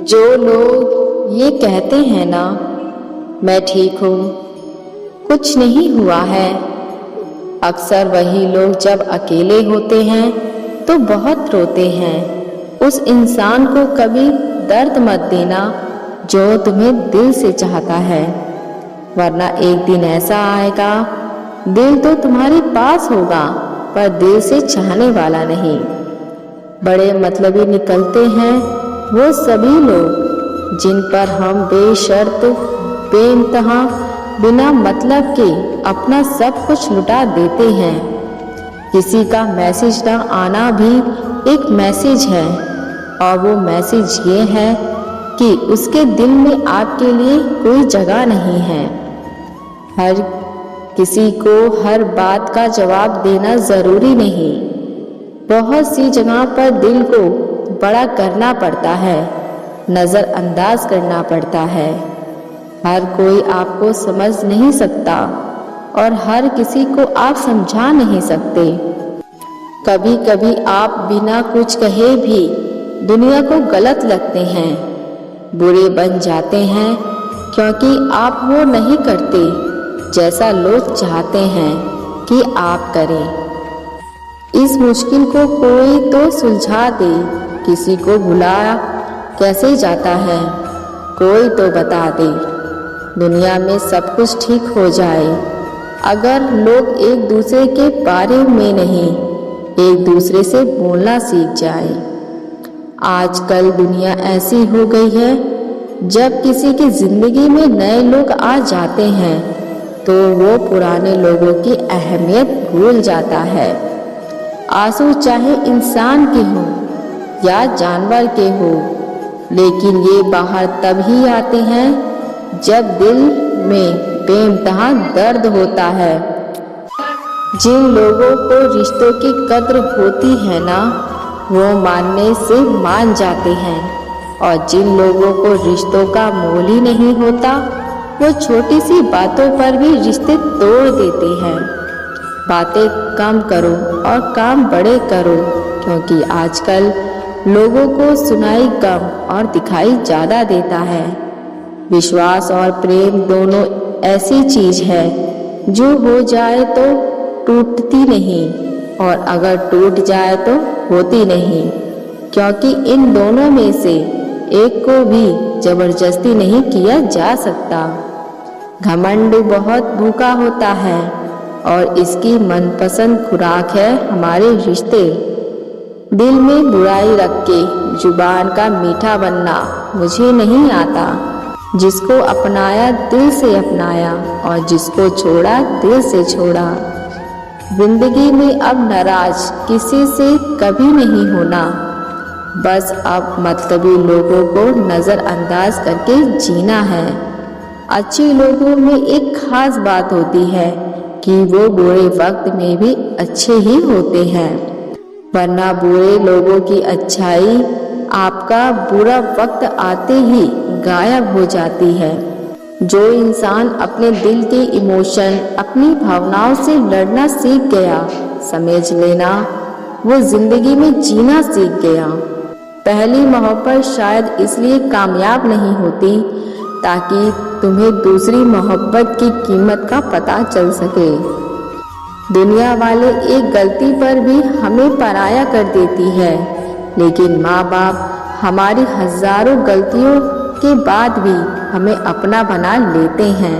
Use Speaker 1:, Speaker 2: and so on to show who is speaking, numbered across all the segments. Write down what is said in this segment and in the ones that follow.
Speaker 1: जो लोग ये कहते हैं ना, मैं ठीक हूँ, कुछ नहीं हुआ है, अक्सर वही लोग जब अकेले होते हैं तो बहुत रोते हैं। उस इंसान को कभी दर्द मत देना जो तुम्हें दिल से चाहता है, वरना एक दिन ऐसा आएगा, दिल तो तुम्हारे पास होगा पर दिल से चाहने वाला नहीं। बड़े मतलबी निकलते हैं वो सभी लोग जिन पर हम बेशर्त बेइंतहा बिना मतलब के अपना सब कुछ लुटा देते हैं। किसी का मैसेज ना आना भी एक मैसेज है, और वो मैसेज ये है कि उसके दिल में आपके लिए कोई जगह नहीं है। हर किसी को हर बात का जवाब देना ज़रूरी नहीं। बहुत सी जगह पर दिल को बड़ा करना पड़ता है, नज़रअंदाज करना पड़ता है। हर कोई आपको समझ नहीं सकता और हर किसी को आप समझा नहीं सकते। कभी कभी आप बिना कुछ कहे भी दुनिया को गलत लगते हैं, बुरे बन जाते हैं, क्योंकि आप वो नहीं करते जैसा लोग चाहते हैं कि आप करें। इस मुश्किल को कोई तो सुलझा दे। किसी को भुलाया कैसे जाता है, कोई तो बता दे। दुनिया में सब कुछ ठीक हो जाए अगर लोग एक दूसरे के बारे में नहीं, एक दूसरे से बोलना सीख जाए। आजकल दुनिया ऐसी हो गई है, जब किसी की जिंदगी में नए लोग आ जाते हैं तो वो पुराने लोगों की अहमियत भूल जाता है। आंसू चाहे इंसान के हों या जानवर के हो, लेकिन ये बाहर तब ही आते हैं जब दिल में बेइंतहा दर्द होता है। जिन लोगों को रिश्तों की कद्र होती है ना, वो मानने से मान जाते हैं, और जिन लोगों को रिश्तों का मोल ही नहीं होता, वो छोटी सी बातों पर भी रिश्ते तोड़ देते हैं। बातें कम करो और काम बड़े करो, क्योंकि आजकल लोगों को सुनाई कम और दिखाई ज़्यादा देता है। विश्वास और प्रेम दोनों ऐसी चीज है जो हो जाए तो टूटती नहीं, और अगर टूट जाए तो होती नहीं, क्योंकि इन दोनों में से एक को भी जबरदस्ती नहीं किया जा सकता। घमंड बहुत भूखा होता है और इसकी मनपसंद खुराक है हमारे रिश्ते। दिल में बुराई रख के जुबान का मीठा बनना मुझे नहीं आता। जिसको अपनाया दिल से अपनाया, और जिसको छोड़ा दिल से छोड़ा। जिंदगी में अब नाराज किसी से कभी नहीं होना, बस अब मतलबी लोगों को नज़रअंदाज करके जीना है। अच्छे लोगों में एक खास बात होती है कि वो बुरे वक्त में भी अच्छे ही होते हैं, वरना बुरे लोगों की अच्छाई आपका बुरा वक्त आते ही गायब हो जाती है। जो इंसान अपने दिल के इमोशन, अपनी भावनाओं से लड़ना सीख गया, समझ लेना वो जिंदगी में जीना सीख गया। पहली मोहब्बत शायद इसलिए कामयाब नहीं होती ताकि तुम्हें दूसरी मोहब्बत की कीमत का पता चल सके। दुनिया वाले एक गलती पर भी हमें पराया कर देती है, लेकिन माँ बाप हमारी हजारों गलतियों के बाद भी हमें अपना बना लेते हैं।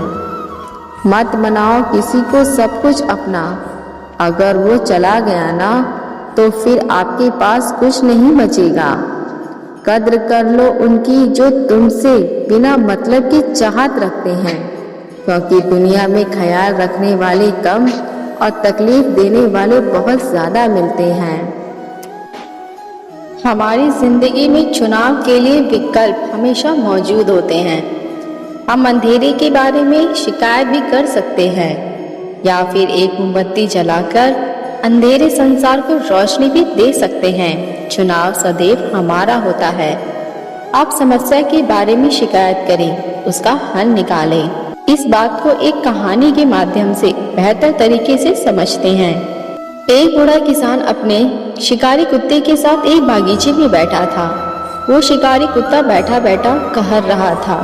Speaker 1: मत बनाओ किसी को सब कुछ अपना, अगर वो चला गया ना तो फिर आपके पास कुछ नहीं बचेगा। कद्र कर लो उनकी जो तुमसे बिना मतलब की चाहत रखते हैं, क्योंकि दुनिया में ख्याल रखने वाले कम और तकलीफ देने वाले बहुत ज़्यादा मिलते हैं।
Speaker 2: हमारी जिंदगी में चुनाव के लिए विकल्प हमेशा मौजूद होते हैं। हम अंधेरे के बारे में शिकायत भी कर सकते हैं, या फिर एक मोमबत्ती जलाकर अंधेरे संसार को रोशनी भी दे सकते हैं। चुनाव सदैव हमारा होता है। आप समस्या के बारे में शिकायत करें, उसका हल निकालें। इस बात को एक कहानी के माध्यम से बेहतर तरीके से समझते हैं। एक बूढ़ा किसान अपने शिकारी कुत्ते के साथ एक बागीचे में बैठा था। वो शिकारी कुत्ता बैठा बैठा कहर रहा था।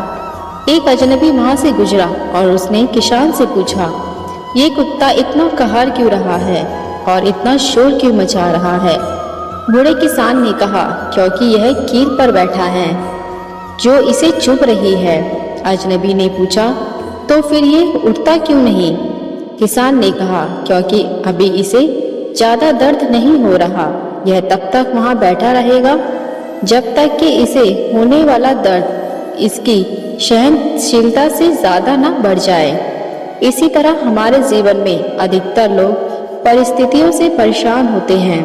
Speaker 2: एक अजनबी वहां से गुजरा और उसने किसान से पूछा, ये कुत्ता इतना कहर क्यों रहा है और इतना शोर क्यों मचा रहा है? बूढ़े किसान ने कहा, क्योंकि यह कील पर बैठा है जो इसे चुभ रही है। अजनबी ने पूछा, तो फिर ये उठता क्यों नहीं? किसान ने कहा, क्योंकि अभी इसे ज़्यादा दर्द नहीं हो रहा। यह तब तक वहाँ बैठा रहेगा जब तक कि इसे होने वाला दर्द इसकी सहनशीलता से ज़्यादा ना बढ़ जाए। इसी तरह हमारे जीवन में अधिकतर लोग परिस्थितियों से परेशान होते हैं,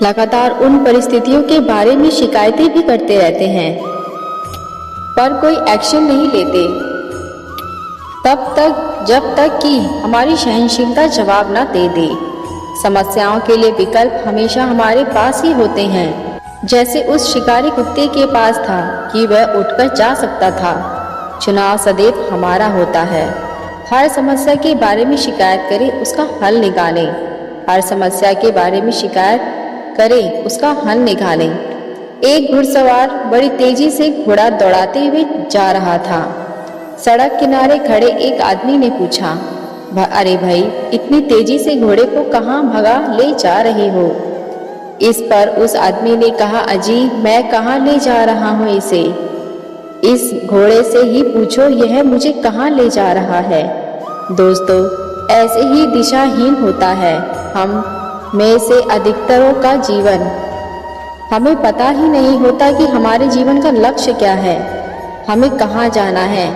Speaker 2: लगातार उन परिस्थितियों के बारे में शिकायतें भी करते रहते हैं, पर कोई एक्शन नहीं लेते तब तक जब तक कि हमारी सहनशीलता जवाब ना दे दे। समस्याओं के लिए विकल्प हमेशा हमारे पास ही होते हैं, जैसे उस शिकारी कुत्ते के पास था कि वह उठकर जा सकता था। चुनाव सदैव हमारा होता है। हर समस्या के बारे में शिकायत करें, उसका हल निकालें। हर समस्या के बारे में शिकायत करें, उसका हल निकालें। एक घुड़सवार बड़ी तेजी से घोड़ा दौड़ाते हुए जा रहा था। सड़क किनारे खड़े एक आदमी ने पूछा, अरे भाई, इतनी तेजी से घोड़े को कहाँ भगा ले जा रहे हो? इस पर उस आदमी ने कहा, अजी, मैं कहाँ ले जा रहा हूँ इसे? इस घोड़े से ही पूछो यह मुझे कहाँ ले जा रहा है। दोस्तों, ऐसे ही दिशाहीन होता है हम में से अधिकतरों का जीवन। हमें पता ही नहीं होता कि हमारे जीवन का लक्ष्य क्या है, हमें कहाँ जाना है।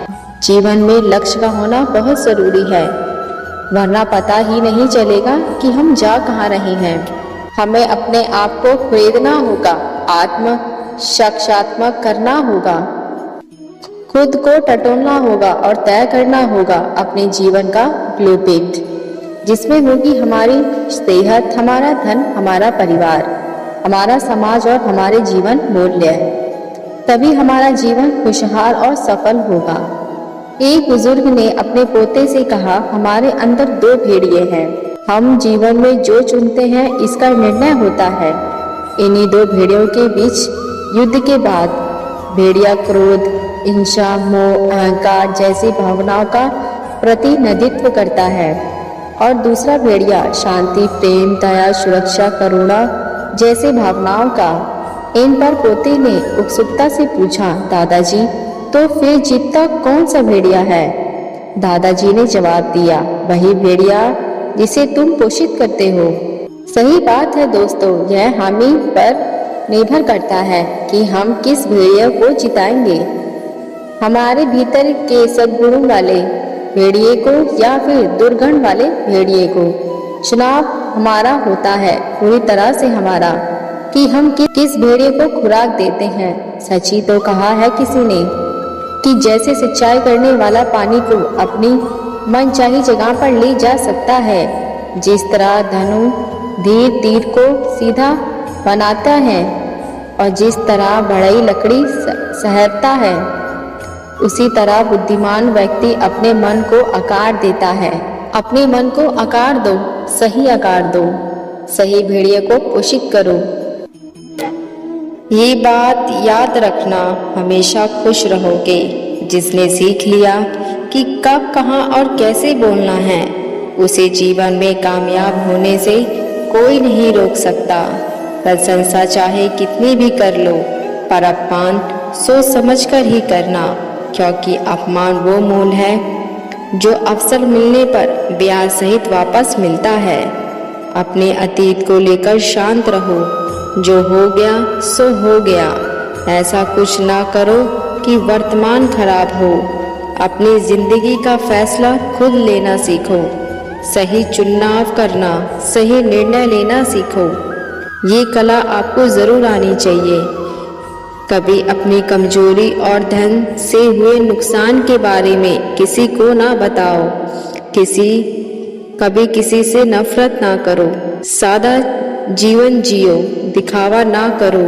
Speaker 2: जीवन में लक्ष्य का होना बहुत ज़रूरी है, वरना पता ही नहीं चलेगा कि हम जा कहाँ रहे हैं। हमें अपने आप को खरीदना होगा, आत्म साक्षात्कार करना होगा, खुद को टटोलना होगा और तय करना होगा अपने जीवन का ब्लूप्रिंट, जिसमें होगी हमारी सेहत, हमारा धन, हमारा परिवार, हमारा समाज और हमारे जीवन मूल्य। तभी हमारा जीवन खुशहाल और सफल होगा। एक बुजुर्ग ने अपने पोते से कहा, हमारे अंदर दो भेड़िए हैं। हम जीवन में जो चुनते हैं इसका निर्णय होता है। इन्हीं दो भेड़ियों के बीच युद्ध के बाद भेड़िया क्रोध, हिंसा, मोह, अहंकार जैसी भावनाओं का प्रतिनिधित्व करता है और दूसरा भेड़िया शांति, प्रेम, दया, सुरक्षा, करुणा जैसे भावनाओं का। इन पर पोते ने उत्सुकता से पूछा, दादाजी, तो फिर जीतता कौन सा भेड़िया है? दादाजी ने जवाब दिया, वही भेड़िया जिसे तुम पोषित करते हो। सही बात है दोस्तों, यह हम ही पर निर्भर करता है कि हम किस भेड़िया को जिताएंगे, हमारे भीतर के सद्गुणों वाले भेड़िए को या फिर दुर्गुण वाले भेड़िए को। चुनाव हमारा होता है, पूरी तरह से हमारा, कि हम किस भेड़िए को खुराक देते हैं। सच ही तो कहा है किसी ने कि जैसे सिंचाई करने वाला पानी को अपनी मनचाही जगह पर ले जा सकता है, जिस तरह धनु धीर तीर को सीधा बनाता है और जिस तरह बढ़ई लकड़ी सहरता है, उसी तरह बुद्धिमान व्यक्ति अपने मन को आकार देता है। अपने मन को आकार दो, सही आकार दो, सही भेड़िए को पोषित करो। ये बात याद रखना, हमेशा खुश रहोगे। जिसने सीख लिया कि कब, कहाँ और कैसे बोलना है, उसे जीवन में कामयाब होने से कोई नहीं रोक सकता। प्रशंसा चाहे कितनी भी कर लो, पर अपमान सोच समझ कर ही करना, क्योंकि अपमान वो मूल है जो अवसर मिलने पर ब्याज सहित वापस मिलता है। अपने अतीत को लेकर शांत रहो, जो हो गया सो हो गया। ऐसा कुछ ना करो कि वर्तमान खराब हो। अपनी जिंदगी का फैसला खुद लेना सीखो, सही चुनाव करना, सही निर्णय लेना सीखो। ये कला आपको ज़रूर आनी चाहिए। कभी अपनी कमजोरी और धन से हुए नुकसान के बारे में किसी को ना बताओ। कभी किसी से नफरत ना करो। सादा जीवन जियो, दिखावा ना करो।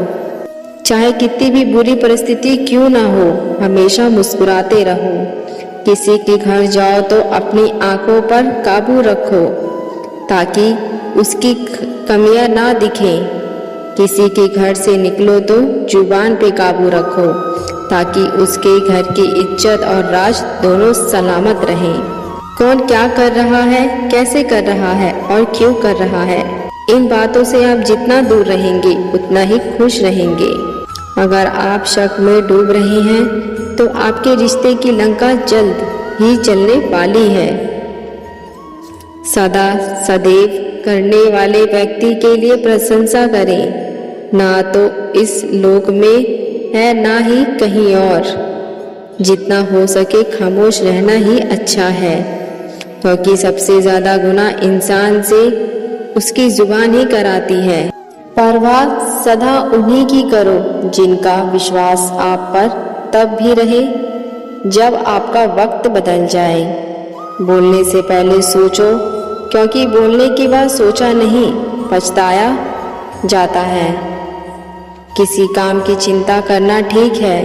Speaker 2: चाहे कितनी भी बुरी परिस्थिति क्यों ना हो, हमेशा मुस्कुराते रहो। किसी के घर जाओ तो अपनी आंखों पर काबू रखो, ताकि उसकी कमियां ना दिखें।
Speaker 1: किसी के घर से निकलो तो जुबान पे काबू रखो, ताकि उसके घर की इज्जत और राज दोनों सलामत रहें। कौन क्या कर रहा है, कैसे कर रहा है और क्यों कर रहा है, इन बातों से आप जितना दूर रहेंगे उतना ही खुश रहेंगे। अगर आप शक में डूब रहे हैं तो आपके रिश्ते की लंका जल्द ही चलने वाली है। सदा सदैव करने वाले व्यक्ति के लिए प्रशंसा करें, ना तो इस लोक में है ना ही कहीं और। जितना हो सके खामोश रहना ही अच्छा है, क्योंकि सबसे ज़्यादा गुनाह इंसान से उसकी जुबान ही कराती है। परवाह सदा उन्हीं की करो जिनका विश्वास आप पर तब भी रहे जब आपका वक्त बदल जाए। बोलने से पहले सोचो, क्योंकि बोलने के बाद सोचा नहीं पछताया जाता है। किसी काम की चिंता करना ठीक है,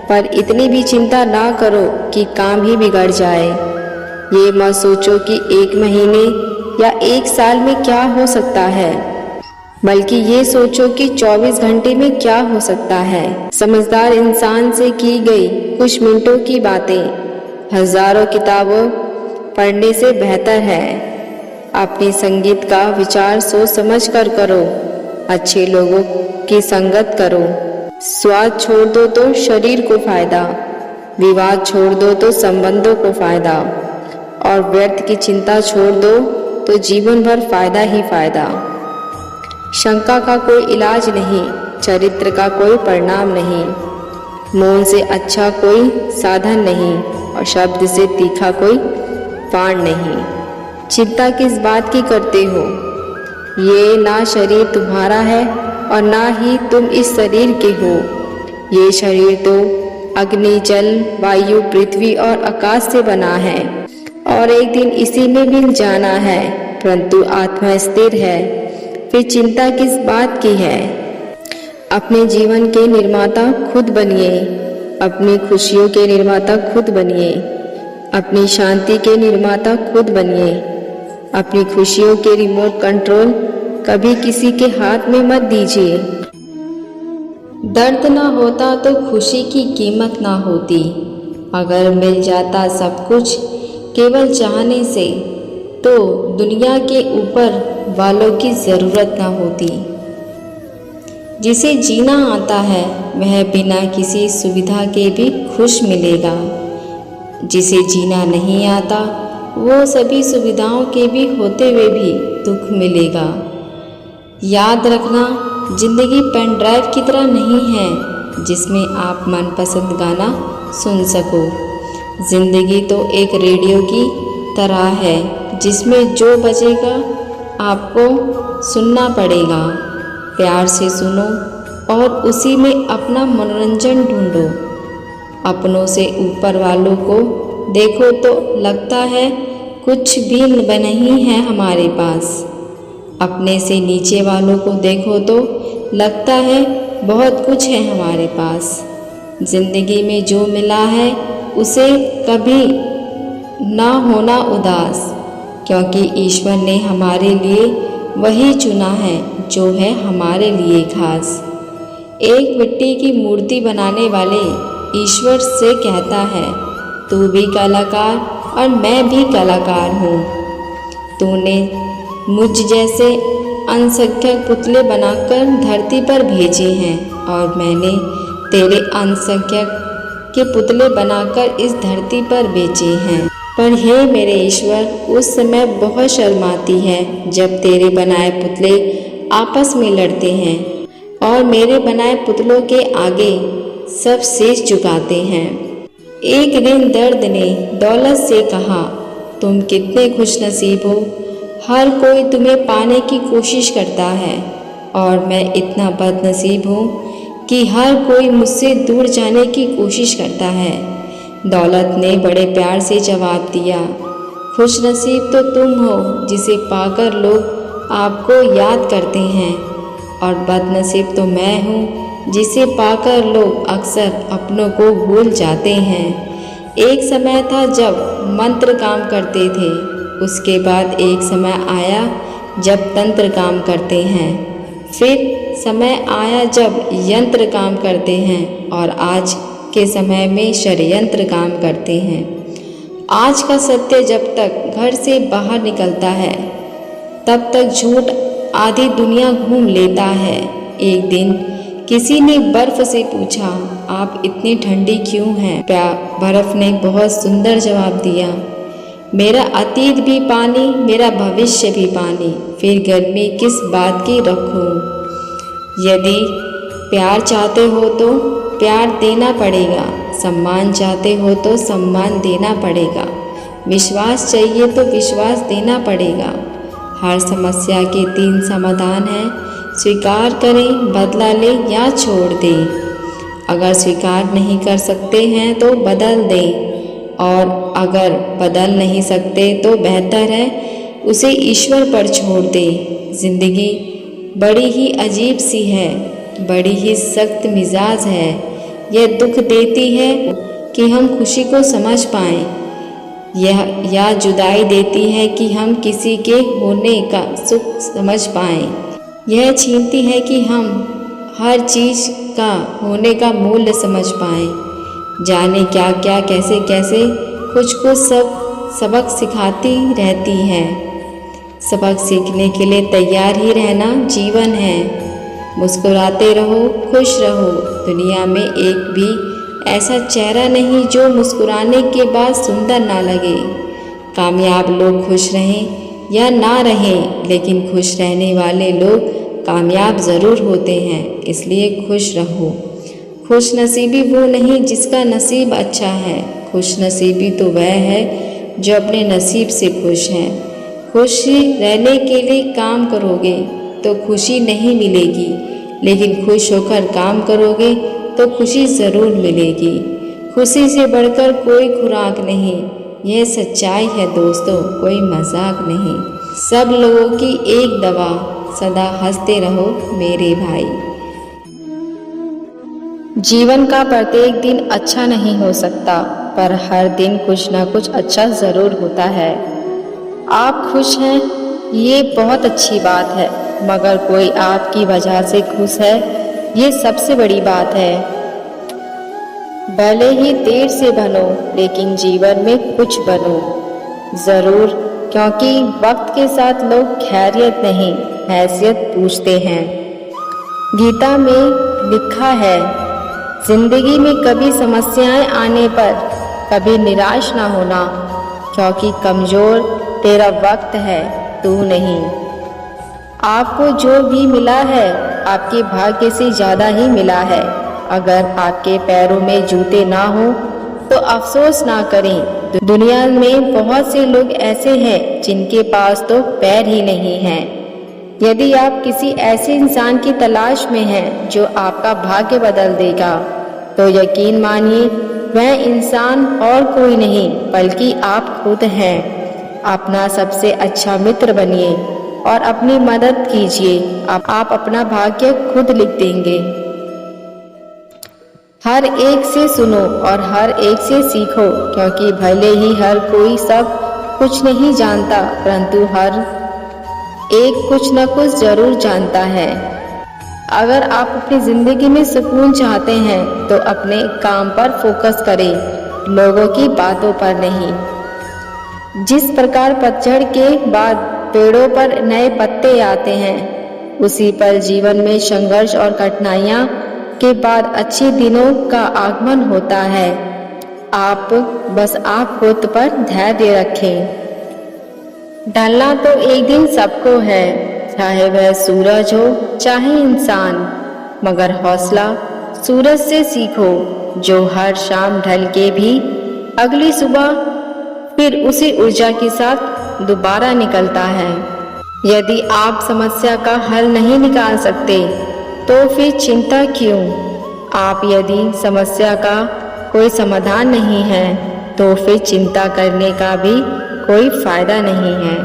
Speaker 1: पर इतनी भी चिंता ना करो कि काम ही बिगड़ जाए। ये मत सोचो कि 1 महीने या 1 साल में क्या हो सकता है, बल्कि ये सोचो कि 24 घंटे में क्या हो सकता है। समझदार इंसान से की गई कुछ मिनटों की बातें हजारों किताबों पढ़ने से बेहतर है। अपनी संगीत का विचार सोच समझ कर करो, अच्छे लोगों की संगत करो। स्वाद छोड़ दो तो शरीर को फायदा, विवाद छोड़ दो तो संबंधों को फायदा, और व्यर्थ की चिंता छोड़ दो तो जीवन भर फायदा ही फायदा। शंका का कोई इलाज नहीं, चरित्र का कोई परिणाम नहीं, मौन से अच्छा कोई साधन नहीं, और शब्द से तीखा कोई बाण नहीं। चिंता किस बात की करते हो? ये ना शरीर तुम्हारा है और ना ही तुम इस शरीर के हो। ये शरीर तो अग्नि, जल, वायु, पृथ्वी और आकाश से बना है, और एक दिन इसी में मिल जाना है। परंतु आत्मा स्थिर है, फिर चिंता किस बात की है? अपने जीवन के निर्माता खुद बनिए, अपनी खुशियों के निर्माता खुद बनिए, अपनी शांति के निर्माता खुद बनिए। अपनी खुशियों के रिमोट कंट्रोल कभी किसी के हाथ में मत दीजिए। दर्द ना होता तो खुशी की कीमत ना होती। अगर मिल जाता सब कुछ केवल चाहने से, तो दुनिया के ऊपर वालों की ज़रूरत ना होती। जिसे जीना आता है वह बिना किसी सुविधा के भी खुश मिलेगा। जिसे जीना नहीं आता वो सभी सुविधाओं के भी होते हुए भी दुख मिलेगा। याद रखना, जिंदगी पेन ड्राइव की तरह नहीं है जिसमें आप मनपसंद गाना सुन सको। जिंदगी तो एक रेडियो की तरह है जिसमें जो बजेगा आपको सुनना पड़ेगा। प्यार से सुनो और उसी में अपना मनोरंजन ढूंढो। अपनों से ऊपर वालों को देखो तो लगता है कुछ भी नहीं है हमारे पास। अपने से नीचे वालों को देखो तो लगता है बहुत कुछ है हमारे पास। जिंदगी में जो मिला है उसे कभी ना होना उदास, क्योंकि ईश्वर ने हमारे लिए वही चुना है जो है हमारे लिए खास। एक मिट्टी की मूर्ति बनाने वाले ईश्वर से कहता है, तू भी कलाकार और मैं भी कलाकार हूँ। तूने मुझ जैसे असंख्य पुतले बनाकर धरती पर भेजे हैं, और मैंने तेरे असंख्य के पुतले बनाकर इस धरती पर बेचे हैं। पर हे मेरे ईश्वर, उस समय बहुत शर्म आती है जब तेरे बनाए पुतले आपस में लड़ते हैं और मेरे बनाए पुतलों के आगे सब शीश झुकाते हैं। एक दिन दर्द ने दौलत से कहा, तुम कितने खुशनसीब हो, हर कोई तुम्हें पाने की कोशिश करता है, और मैं इतना बदनसीब हूँ कि हर कोई मुझसे दूर जाने की कोशिश करता है। दौलत ने बड़े प्यार से जवाब दिया, खुशनसीब तो तुम हो जिसे पाकर लोग आपको याद करते हैं, और बदनसीब तो मैं हूँ जिसे पाकर लोग अक्सर अपनों को भूल जाते हैं। एक समय था जब मंत्र काम करते थे, उसके बाद एक समय आया जब तंत्र काम करते हैं, फिर समय आया जब यंत्र काम करते हैं और आज के समय में षड्यंत्र काम करते हैं। आज का सत्य जब तक घर से बाहर निकलता है तब तक झूठ आधी दुनिया घूम लेता है। एक दिन किसी ने बर्फ से पूछा, आप इतनी ठंडी क्यों हैं? बर्फ ने बहुत सुंदर जवाब दिया, मेरा अतीत भी पानी, मेरा भविष्य भी पानी, फिर गर्मी किस बात की रखूं? यदि प्यार चाहते हो तो प्यार देना पड़ेगा, सम्मान चाहते हो तो सम्मान देना पड़ेगा, विश्वास चाहिए तो विश्वास देना पड़ेगा। हर समस्या के 3 समाधान हैं, स्वीकार करें, बदला लें या छोड़ दें। अगर स्वीकार नहीं कर सकते हैं तो बदल दें, और अगर बदल नहीं सकते तो बेहतर है उसे ईश्वर पर छोड़ दें। जिंदगी बड़ी ही अजीब सी है, बड़ी ही सख्त मिजाज है। यह दुख देती है कि हम खुशी को समझ पाएं, या जुदाई देती है कि हम किसी के होने का सुख समझ पाएं। यह छीनती है कि हम हर चीज़ का होने का मूल्य समझ पाएं। जाने क्या क्या कैसे कैसे कुछ सबक सिखाती रहती है। सबक सीखने के लिए तैयार ही रहना जीवन है। मुस्कुराते रहो, खुश रहो। दुनिया में एक भी ऐसा चेहरा नहीं जो मुस्कुराने के बाद सुंदर ना लगे। कामयाब लोग खुश रहें या ना रहें, लेकिन खुश रहने वाले लोग कामयाब ज़रूर होते हैं। इसलिए खुश रहो। खुश नसीबी वो नहीं जिसका नसीब अच्छा है, खुश नसीबी तो वह है जो अपने नसीब से खुश है। खुश रहने के लिए काम करोगे तो खुशी नहीं मिलेगी, लेकिन खुश होकर काम करोगे तो खुशी ज़रूर मिलेगी। खुशी से बढ़कर कोई खुराक नहीं, यह सच्चाई है दोस्तों, कोई मजाक नहीं। सब लोगों की एक दवा, सदा हंसते रहो मेरे भाई।
Speaker 2: जीवन का प्रत्येक दिन अच्छा नहीं हो सकता, पर हर दिन कुछ ना कुछ अच्छा ज़रूर होता है। आप खुश हैं, ये बहुत अच्छी बात है, मगर कोई आपकी वजह से खुश है, ये सबसे बड़ी बात है। भले ही देर से बनो, लेकिन जीवन में कुछ बनो ज़रूर, क्योंकि वक्त के साथ लोग खैरियत नहीं, हैसियत पूछते हैं। गीता में लिखा है, जिंदगी में कभी समस्याएं आने पर कभी निराश ना होना, क्योंकि कमज़ोर तेरा वक्त है, तू नहीं। आपको जो भी मिला है आपके भाग्य से ज़्यादा ही मिला है। अगर आपके पैरों में जूते ना हो तो अफसोस ना करें। दुनिया में बहुत से लोग ऐसे हैं जिनके पास तो पैर ही नहीं हैं। यदि आप किसी ऐसे इंसान की तलाश में हैं जो आपका भाग्य बदल देगा, तो यकीन मानिए वह इंसान और कोई नहीं बल्कि आप खुद हैं। अपना सबसे अच्छा मित्र बनिए और अपनी मदद कीजिए। आप अपना भाग्य खुद लिख देंगे। हर एक से सुनो और हर एक से सीखो, क्योंकि भले ही हर कोई सब कुछ नहीं जानता, परंतु हर एक कुछ न कुछ जरूर जानता है। अगर आप अपनी ज़िंदगी में सुकून चाहते हैं तो अपने काम पर फोकस करें, लोगों की बातों पर नहीं। जिस प्रकार पतझड़ के बाद पेड़ों पर नए पत्ते आते हैं, उसी पर जीवन में संघर्ष और कठिनाइयाँ के बाद अच्छे दिनों का आगमन होता है। आप खुद पर धैर्य रखें। ढलना तो एक दिन सबको है, चाहे वह सूरज हो चाहे इंसान, मगर हौसला सूरज से सीखो, जो हर शाम ढल के भी अगली सुबह फिर उसी ऊर्जा के साथ दोबारा निकलता है। यदि आप समस्या का हल नहीं निकाल सकते तो फिर चिंता क्यों? यदि समस्या का कोई समाधान नहीं है तो फिर चिंता करने का भी कोई फायदा नहीं है।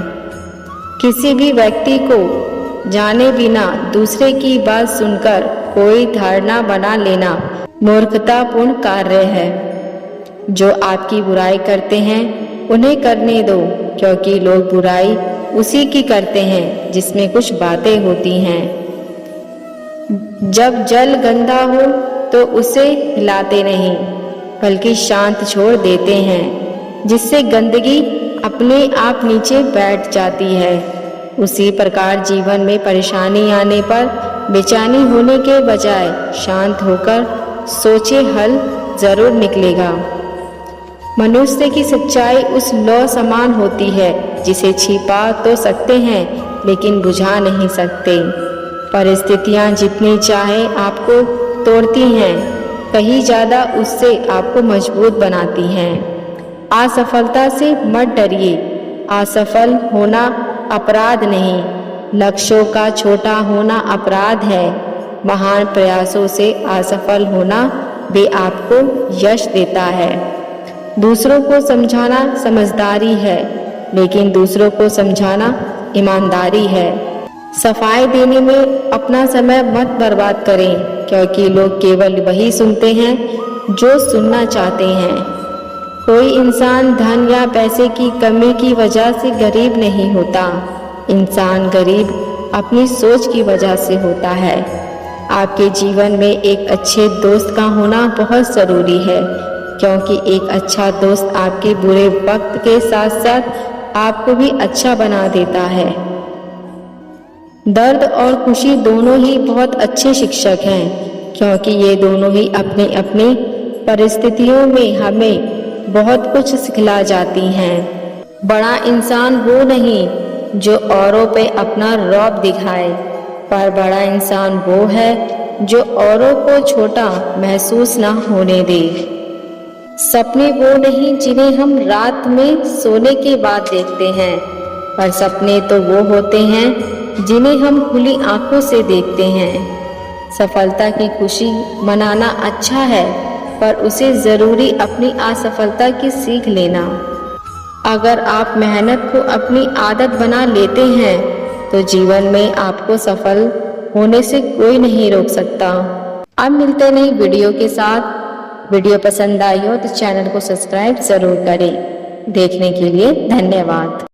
Speaker 2: किसी भी व्यक्ति को जाने बिना दूसरे की बात सुनकर कोई धारणा बना लेना मूर्खतापूर्ण कार्य है। जो आपकी बुराई करते हैं उन्हें करने दो, क्योंकि लोग बुराई उसी की करते हैं जिसमें कुछ बातें होती हैं। जब जल गंदा हो तो उसे हिलाते नहीं बल्कि शांत छोड़ देते हैं, जिससे गंदगी अपने आप नीचे बैठ जाती है। उसी प्रकार जीवन में परेशानी आने पर बेचैनी होने के बजाय शांत होकर सोचे, हल जरूर निकलेगा। मनुष्य की सच्चाई उस लौ समान होती है जिसे छिपा तो सकते हैं लेकिन बुझा नहीं सकते। परिस्थितियां जितनी चाहे आपको तोड़ती हैं, कहीं ज़्यादा उससे आपको मजबूत बनाती हैं। असफलता से मत डरिए। असफल होना अपराध नहीं, लक्ष्यों का छोटा होना अपराध है। महान प्रयासों से असफल होना भी आपको यश देता है। दूसरों को समझाना समझदारी है, लेकिन दूसरों को समझाना ईमानदारी है। सफाई देने में अपना समय मत बर्बाद करें, क्योंकि लोग केवल वही सुनते हैं जो सुनना चाहते हैं। कोई इंसान धन या पैसे की कमी की वजह से गरीब नहीं होता। इंसान गरीब अपनी सोच की वजह से होता है। आपके जीवन में एक अच्छे दोस्त का होना बहुत ज़रूरी है, क्योंकि एक अच्छा दोस्त आपके बुरे वक्त के साथ साथ आपको भी अच्छा बना देता है। दर्द और खुशी दोनों ही बहुत अच्छे शिक्षक हैं, क्योंकि ये दोनों ही अपनी अपनी परिस्थितियों में हमें बहुत कुछ सिखला जाती हैं। बड़ा इंसान वो नहीं जो औरों पे अपना रौब दिखाए, पर बड़ा इंसान वो है जो औरों को छोटा महसूस ना होने दे। सपने वो नहीं जिन्हें हम रात में सोने के बाद देखते हैं, पर सपने तो वो होते हैं जिन्हें हम खुली आंखों से देखते हैं। सफलता की खुशी मनाना अच्छा है, पर उसे ज़रूरी अपनी असफलता की सीख लेना। अगर आप मेहनत को अपनी आदत बना लेते हैं तो जीवन में आपको सफल होने से कोई नहीं रोक सकता। अब मिलते नई वीडियो के साथ। वीडियो पसंद आई हो तो चैनल को सब्सक्राइब ज़रूर करें। देखने के लिए धन्यवाद।